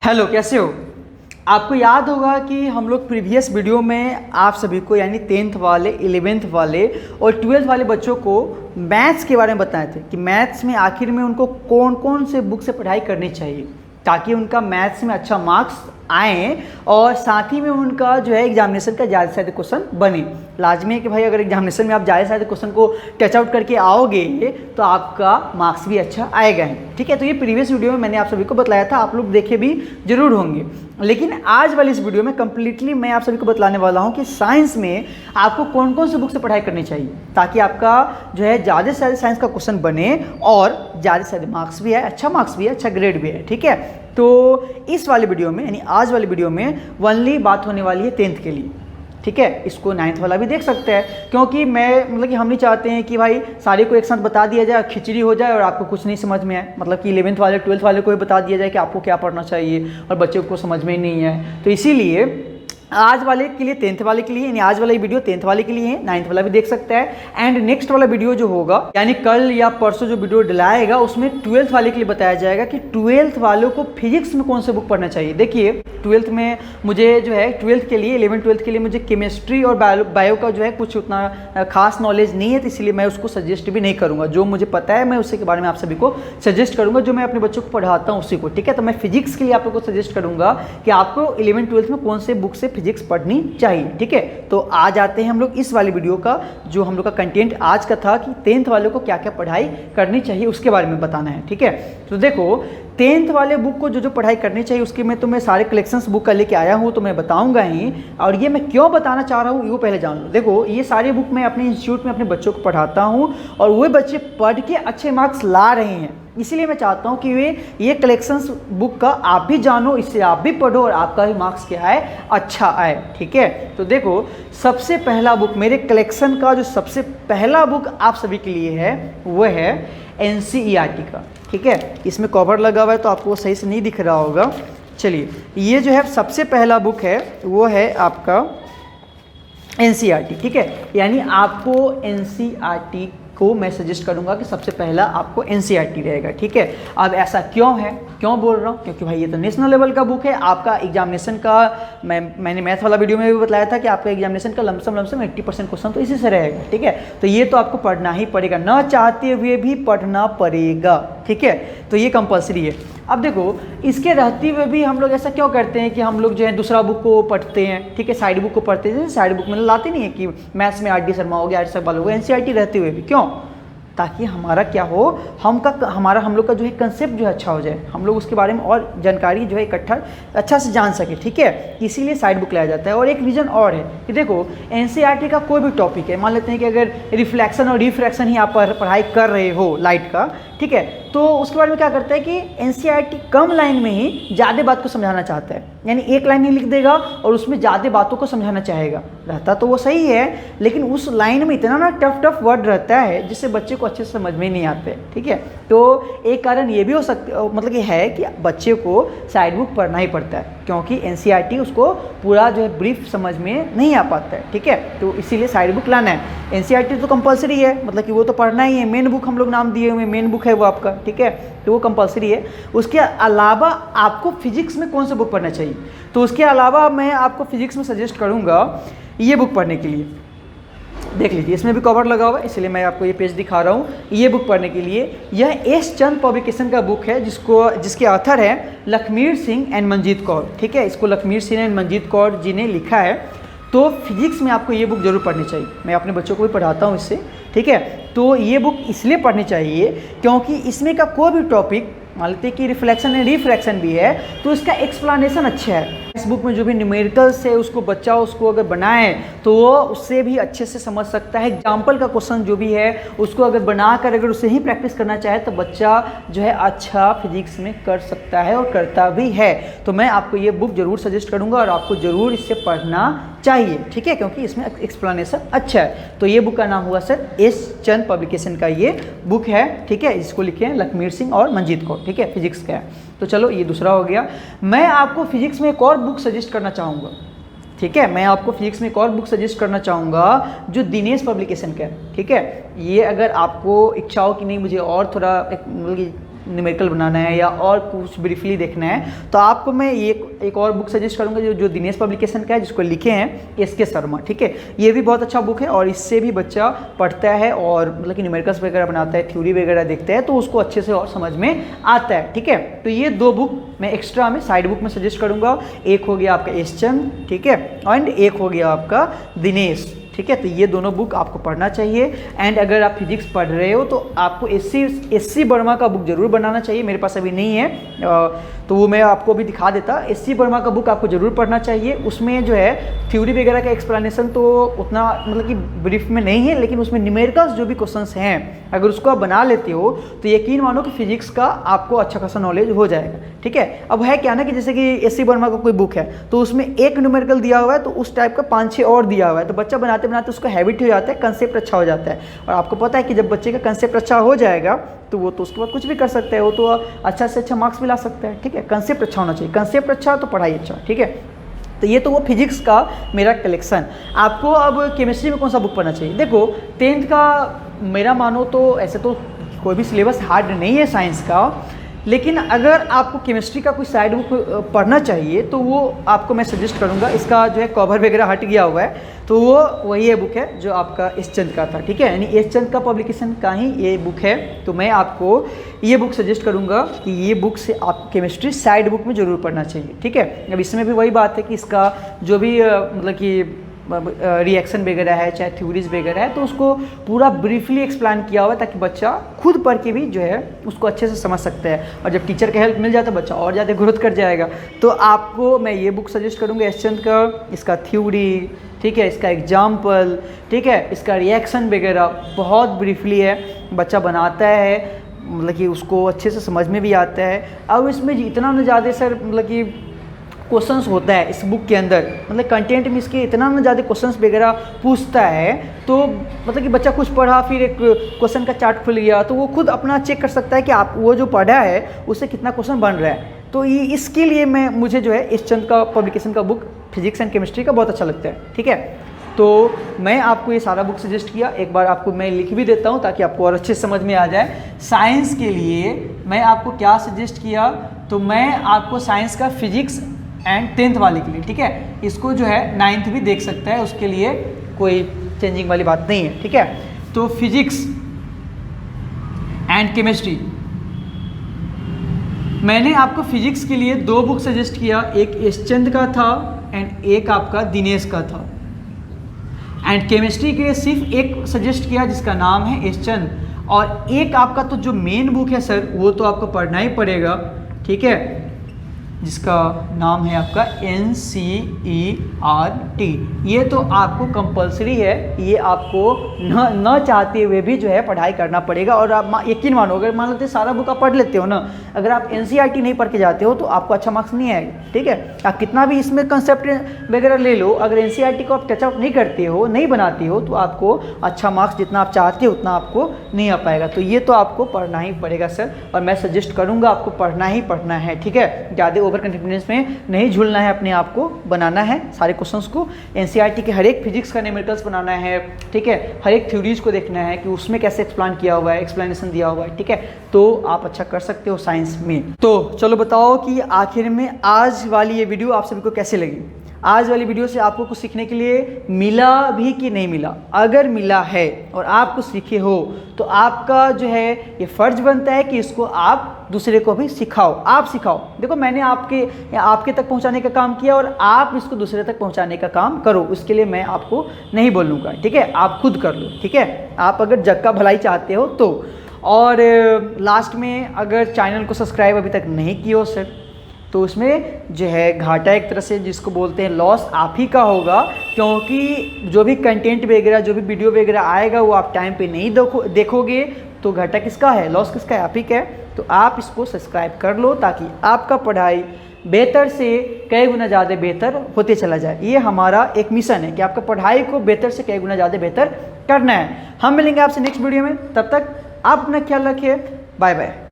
Hello, कैसे हो? आपको याद होगा कि हम लोग प्रीवियस वीडियो में आप सभी को यानी 10th वाले, 11th वाले और 12th वाले बच्चों को मैथ्स के बारे में बताए थे कि मैथ्स में आखिर में उनको कौन कौन से बुक से पढ़ाई करनी चाहिए ताकि उनका मैथ्स में अच्छा मार्क्स आए और साथ ही में उनका जो है एग्जामिनेशन का ज़्यादा से ज़्यादा क्वेश्चन बने। लाजमी है कि भाई अगर एग्जामिनेशन में आप ज़्यादा से ज़्यादा क्वेश्चन को टच आउट करके आओगे तो आपका मार्क्स भी अच्छा आएगा ही। ठीक है, तो ये प्रीवियस वीडियो में मैंने आप सभी को बताया था, आप लोग देखे भी जरूर होंगे। लेकिन आज वाली इस वीडियो में कंप्लीटली मैं आप सभी को बतलाने वाला हूँ कि साइंस में आपको कौन कौन से बुक से पढ़ाई करनी चाहिए ताकि आपका जो है ज़्यादा से ज़्यादा साइंस का क्वेश्चन बने और ज़्यादा से ज़्यादा मार्क्स भी है, अच्छा मार्क्स भी है, अच्छा ग्रेड भी है। ठीक है, तो इस वाले वीडियो में यानी आज वाली वीडियो में ओनली बात होने वाली है 10th के लिए। ठीक है, इसको 9th वाला भी देख सकते हैं क्योंकि मैं मतलब कि हम नहीं चाहते हैं कि भाई सारे को एक साथ बता दिया जाए, खिचड़ी हो जाए और आपको कुछ नहीं समझ में आए। मतलब कि 11th वाले 12th वाले को भी बता दिया जाए कि आपको क्या पढ़ना चाहिए और बच्चों को समझ में ही नहीं है। तो इसीलिए आज वाले के लिए 10th वाले के लिए यानी आज वाला वीडियो 10th वाले के लिए है, 9th वाला भी देख सकता है। एंड नेक्स्ट वाला वीडियो जो होगा यानी कल या परसों जो वीडियो डलाएगा उसमें 12th वाले के लिए बताया जाएगा कि 12th वालों को फिजिक्स में कौन से बुक पढ़ना चाहिए। देखिए 12th में मुझे जो है 12th के लिए 11th 12th के लिए मुझे केमिस्ट्री और बायो का जो है कुछ उतना खास नॉलेज नहीं है, तो इसलिए मैं उसको सजेस्ट भी नहीं करूँगा। जो मुझे पता है मैं उसी के बारे में आप सभी को सजेस्ट करूँगा, जो मैं अपने बच्चों को पढ़ाता हूँ उसी को। ठीक है, तो मैं फिजिक्स के लिए आप लोग को सजेस्ट करूँगा कि आपको 11th 12th में कौन से बुक से फिजिक्स पढ़नी चाहिए। ठीक है, तो आज आते हैं हम लोग इस वाली वीडियो का जो हम लोग का कंटेंट आज का था कि 10th वालों को क्या क्या पढ़ाई करनी चाहिए उसके बारे में बताना है। ठीक है, तो देखो 10th वाले बुक को जो पढ़ाई करनी चाहिए उसके में तो मैं सारे कलेक्शंस बुक का लेके आया हूँ, तो मैं बताऊंगा ही। और ये मैं क्यों बताना चाह रहा हूँ वो पहले जान लो। देखो ये सारे बुक मैं अपने इंस्टीट्यूट में अपने बच्चों को पढ़ाता हूँ और वो बच्चे पढ़ के अच्छे मार्क्स ला रहे हैं, इसीलिए मैं चाहता हूँ कि ये कलेक्शंस बुक का आप भी जानो, इससे आप भी पढ़ो और आपका भी मार्क्स क्या आए, अच्छा आए। ठीक है, तो देखो सबसे पहला बुक मेरे कलेक्शन का जो सबसे पहला बुक आप सभी के लिए है वो है NCERT का। ठीक है, इसमें कवर लगा हुआ है तो आपको सही से नहीं दिख रहा होगा। चलिए ये जो है सबसे पहला बुक है वो है आपका NCERT। ठीक है, यानी आपको NCERT को मैं सजेस्ट करूंगा कि सबसे पहला आपको NCERT रहेगा। ठीक है, अब ऐसा क्यों है, क्यों बोल रहा हूँ, क्योंकि भाई ये तो नेशनल लेवल का बुक है। आपका एग्जामिनेशन का मैंने मैथ वाला वीडियो में भी बताया था कि आपका एग्जामिनेशन का लमसम 80% क्वेश्चन तो इसी से रहेगा। ठीक है, तो ये तो आपको पढ़ना ही पड़ेगा, ना चाहते हुए भी पढ़ना पड़ेगा। ठीक है, तो ये कंपलसरी है। अब देखो इसके रहते हुए भी हम लोग ऐसा क्यों करते हैं कि हम लोग जो है दूसरा बुक को पढ़ते हैं। ठीक है, साइड बुक को पढ़ते हैं, साइड बुक में लाते नहीं है कि मैथ्स में RD शर्मा हो गया, RD शर्मा हो गया, NCERT रहते हुए भी क्यों, ताकि हमारा क्या हो, हम लोग का जो है कंसेप्ट जो है अच्छा हो जाए, हम लोग उसके बारे में और जानकारी जो है इकट्ठा अच्छा से जान सके। ठीक है, इसीलिए साइड बुक लाया जाता है। और एक रीज़न और है कि देखो NCERT का कोई भी टॉपिक है, मान लेते हैं कि अगर रिफ्लेक्शन और रिफ्रैक्शन ही आप पढ़ाई कर रहे हो लाइट का, ठीक है, तो उसके बारे में क्या करता है कि NCERT कम लाइन में ही ज़्यादा बात को समझाना चाहता है, यानी एक लाइन ही लिख देगा और उसमें ज़्यादा बातों को समझाना चाहेगा। रहता तो वो सही है लेकिन उस लाइन में इतना ना टफ वर्ड रहता है जिससे बच्चे को अच्छे से समझ में नहीं आते। ठीक है, तो एक कारण ये भी हो सकता मतलब कि है कि बच्चे को साइड बुक पढ़ना ही पड़ता है क्योंकि NCERT उसको पूरा जो है ब्रीफ समझ में नहीं आ पाता है। ठीक है, तो इसीलिए साइड बुक लाना है। NCERT तो कंपलसरी है, मतलब कि वो तो पढ़ना ही है, मेन बुक हम लोग नाम दिए हुए, मेन बुक है वो आपका। ठीक है, तो वो कंपलसरी है। उसके अलावा आपको फिजिक्स में कौन सा बुक पढ़ना चाहिए, तो उसके अलावा मैं आपको फिजिक्स में सजेस्ट करूंगा ये बुक पढ़ने के लिए। देख लीजिए इसमें भी कवर लगा हुआ है, इसलिए मैं आपको ये पेज दिखा रहा हूँ। ये बुक पढ़ने के लिए यह S चंद पब्लिकेशन का बुक है जिसके ऑथर है लखमीर सिंह एंड मंजीत कौर। ठीक है, इसको लखमीर सिंह एंड मंजीत कौर जी ने लिखा है। तो फिजिक्स में आपको ये बुक जरूर पढ़नी चाहिए, मैं अपने बच्चों को भी पढ़ाता हूँ इससे। ठीक है, तो ये बुक इसलिए पढ़नी चाहिए क्योंकि इसमें का कोई भी टॉपिक मान लेते हैं कि रिफ्लेक्शन एंड रिफ्रैक्शन भी है तो इसका एक्सप्लेनेशन अच्छा है। इस बुक में जो भी न्यूमेरिकल्स है उसको अगर बनाए तो वो उससे भी अच्छे से समझ सकता है। एग्जाम्पल का क्वेश्चन जो भी है उसको अगर बनाकर अगर उसे ही प्रैक्टिस करना चाहे तो बच्चा जो है अच्छा फिजिक्स में कर सकता है और करता भी है। तो मैं आपको ये बुक जरूर सजेस्ट करूंगा और आपको जरूर इससे पढ़ना चाहिए। ठीक है, क्योंकि इसमें एक्सप्लेनेशन अच्छा है। तो ये बुक का नाम हुआ सर S चंद पब्लिकेशन का ये बुक है। ठीक है, इसको लिखे हैं लखमीर सिंह और मंजीत कौर। ठीक है, फिजिक्स का है। तो चलो ये दूसरा हो गया। मैं आपको फिजिक्स में एक और बुक सजेस्ट करना चाहूँगा। ठीक है, मैं आपको फिजिक्स में एक और बुक सजेस्ट करना चाहूँगा जो दिनेश पब्लिकेशन का है। ठीक है, ये अगर आपको इच्छा हो कि नहीं मुझे और थोड़ा मतलब न्यूमेरिकल बनाना है या और कुछ ब्रीफली देखना है, तो आपको मैं एक और बुक सजेस्ट करूंगा जो दिनेश पब्लिकेशन का है, जिसको लिखे हैं एस के शर्मा। ठीक है, ये भी बहुत अच्छा बुक है और इससे भी बच्चा पढ़ता है और मतलब कि न्यूमेरिकल्स वगैरह बनाता है, थ्योरी वगैरह देखता है, तो उसको अच्छे से और समझ में आता है। ठीक है, तो ये 2 बुक मैं एक्स्ट्रा में साइड बुक में सजेस्ट करूंगा। एक हो गया आपका एस चंद, ठीक है, एंड एक हो गया आपका दिनेश। ठीक है, तो ये दोनों बुक आपको पढ़ना चाहिए। एंड अगर आप फिजिक्स पढ़ रहे हो तो आपको एस सी वर्मा का बुक जरूर बनाना चाहिए। मेरे पास अभी नहीं है तो वो मैं आपको अभी दिखा देता। एस सी वर्मा का बुक आपको जरूर पढ़ना चाहिए। उसमें जो है थ्योरी वगैरह का एक्सप्लेनेशन तो उतना मतलब कि ब्रीफ में नहीं है, लेकिन उसमें न्यूमेरिकल्स जो भी क्वेश्चंस हैं अगर उसको आप बना लेते हो तो यकीन मानो कि फिजिक्स का आपको अच्छा खासा नॉलेज हो जाएगा। ठीक है, अब है क्या ना कि जैसे कि एस सी वर्मा का कोई बुक है तो उसमें एक न्यूमेरिकल दिया हुआ है तो उस टाइप का 5-6 और दिया हुआ है, तो बच्चा बनाते बनाते उसका हैबिट हो जाता है, कंसेप्ट अच्छा हो जाता है। और आपको पता है कि जब बच्चे का कंसेप्ट अच्छा हो जाएगा तो वो तो उसके बाद कुछ भी कर सकता है, वो तो अच्छा से अच्छा मार्क्स भी ला सकता है। ठीक है, कंसेप्ट अच्छा होना चाहिए, कंसेप्ट अच्छा तो पढ़ाई अच्छा। ठीक है, तो ये तो वो फिजिक्स का मेरा कलेक्शन। आपको अब केमिस्ट्री में कौन सा बुक पढ़ना चाहिए? देखो 10th का मेरा मानो तो ऐसे तो कोई भी सिलेबस हार्ड नहीं है साइंस का, लेकिन अगर आपको केमिस्ट्री का कोई साइड बुक पढ़ना चाहिए तो वो आपको मैं सजेस्ट करूँगा। इसका जो है कवर वगैरह हट गया हुआ है, तो वो वही है बुक है जो आपका एस चंद का था। ठीक है, यानी एस चंद का पब्लिकेशन का ही ये बुक है, तो मैं आपको ये बुक सजेस्ट करूँगा कि ये बुक से आपको केमिस्ट्री साइड बुक में ज़रूर पढ़ना चाहिए। ठीक है, अब इसमें भी वही बात है कि इसका जो भी मतलब कि रिएक्शन वगैरह है, चाहे थ्योरीज वगैरह है, तो उसको पूरा ब्रीफली एक्सप्लेन किया हुआ है ताकि बच्चा खुद पढ़ के भी जो है उसको अच्छे से समझ सकता है। और जब टीचर का हेल्प मिल जाता है बच्चा और ज़्यादा ग्रोथ कर जाएगा। तो आपको मैं ये बुक सजेस्ट करूँगा एस चंद का, इसका थ्योरी, ठीक है, इसका एग्जाम्पल, ठीक है, इसका रिएक्शन वगैरह बहुत ब्रीफली है, बच्चा बनाता है, मतलब कि उसको अच्छे से समझ में भी आता है। अब इसमें इतना ना ज़्यादा सर मतलब कि क्वेश्चंस होता है इस बुक के अंदर, मतलब कंटेंट में इसके इतना ना ज़्यादा क्वेश्चंस वगैरह पूछता है, तो मतलब कि बच्चा कुछ पढ़ा फिर एक क्वेश्चन का चार्ट खुल गया तो वो खुद अपना चेक कर सकता है कि आप वो जो पढ़ा है उससे कितना क्वेश्चन बन रहा है। तो ये इसके लिए मुझे जो है एस चंद का पब्लिकेशन का बुक फिजिक्स एंड केमिस्ट्री का बहुत अच्छा लगता है। ठीक है, तो मैं आपको ये सारा बुक सजेस्ट किया, एक बार आपको मैं लिख भी देता हूँ ताकि आपको और अच्छे से समझ में आ जाए। साइंस के लिए मैं आपको क्या सजेस्ट किया, तो मैं आपको साइंस का फिजिक्स एंड 10th वाले के लिए, ठीक है, इसको जो है 9th भी देख सकता है, उसके लिए कोई चेंजिंग वाली बात नहीं है। ठीक है, तो फिजिक्स एंड केमिस्ट्री मैंने आपको फिजिक्स के लिए 2 बुक सजेस्ट किया, एक एस चंद का था एंड एक आपका दिनेश का था। एंड केमिस्ट्री के लिए सिर्फ एक सजेस्ट किया जिसका नाम है एस चंद, और एक आपका तो जो मेन बुक है सर वो तो आपको पढ़ना ही पड़ेगा। ठीक है, जिसका नाम है आपका NCERT। ये तो आपको कंपलसरी है, ये आपको न चाहते हुए भी जो है पढ़ाई करना पड़ेगा। और आप यकीन मानो अगर मान लेते सारा बुक आप पढ़ लेते हो ना, अगर आप NCERT नहीं पढ़ के जाते हो तो आपको अच्छा मार्क्स नहीं आएगा। ठीक है, आप कितना भी इसमें कंसेप्ट वगैरह ले लो, अगर NCERT को आप टचअप नहीं करते हो, नहीं बनाते हो, तो आपको अच्छा मार्क्स जितना आप चाहते हो उतना आपको नहीं आ पाएगा। तो ये तो आपको पढ़ना ही पड़ेगा सर, और मैं सजेस्ट करूँगा आपको पढ़ना ही पढ़ना है। ठीक है, ज़्यादा ओवर कॉन्फिडेंस में नहीं झूलना है, अपने आप को बनाना है सारे क्वेश्चंस को। NCERT के हर एक फिजिक्स का न्यूमेरिकल्स बनाना है। ठीक है, हर एक थ्योरीज को देखना है कि उसमें कैसे एक्सप्लेन किया हुआ है, एक्सप्लेनेशन दिया हुआ है। ठीक है, तो आप अच्छा कर सकते हो साइंस में। तो चलो बताओ कि आखिर में आज वाली ये वीडियो आप सभी को कैसे लगी। आज वाली वीडियो से आपको कुछ सीखने के लिए मिला भी कि नहीं मिला? अगर मिला है और आप कुछ सीखे हो तो आपका जो है ये फ़र्ज बनता है कि इसको आप दूसरे को भी सिखाओ, आप सिखाओ। देखो मैंने आपके तक पहुंचाने का काम किया और आप इसको दूसरे तक पहुंचाने का काम करो, उसके लिए मैं आपको नहीं बोलूँगा। ठीक है, आप खुद कर लो। ठीक है, आप अगर जग का भलाई चाहते हो तो। और लास्ट में अगर चैनल को सब्सक्राइब अभी तक नहीं किया हो सर, तो उसमें जो है घाटा एक तरह से जिसको बोलते हैं लॉस आप ही का होगा, क्योंकि जो भी कंटेंट वगैरह जो भी वीडियो वगैरह आएगा वो आप टाइम पे नहीं देखोगे, तो घाटा किसका है, लॉस किसका है, आप ही का है। तो आप इसको सब्सक्राइब कर लो ताकि आपका पढ़ाई बेहतर से कई गुना ज़्यादा बेहतर होते चला जाए। ये हमारा एक मिशन है कि आपका पढ़ाई को बेहतर से कई गुना ज़्यादा बेहतर करना है। हम मिलेंगे आपसे नेक्स्ट वीडियो में, तब तक आप अपना ख्याल रखिए। Bye bye.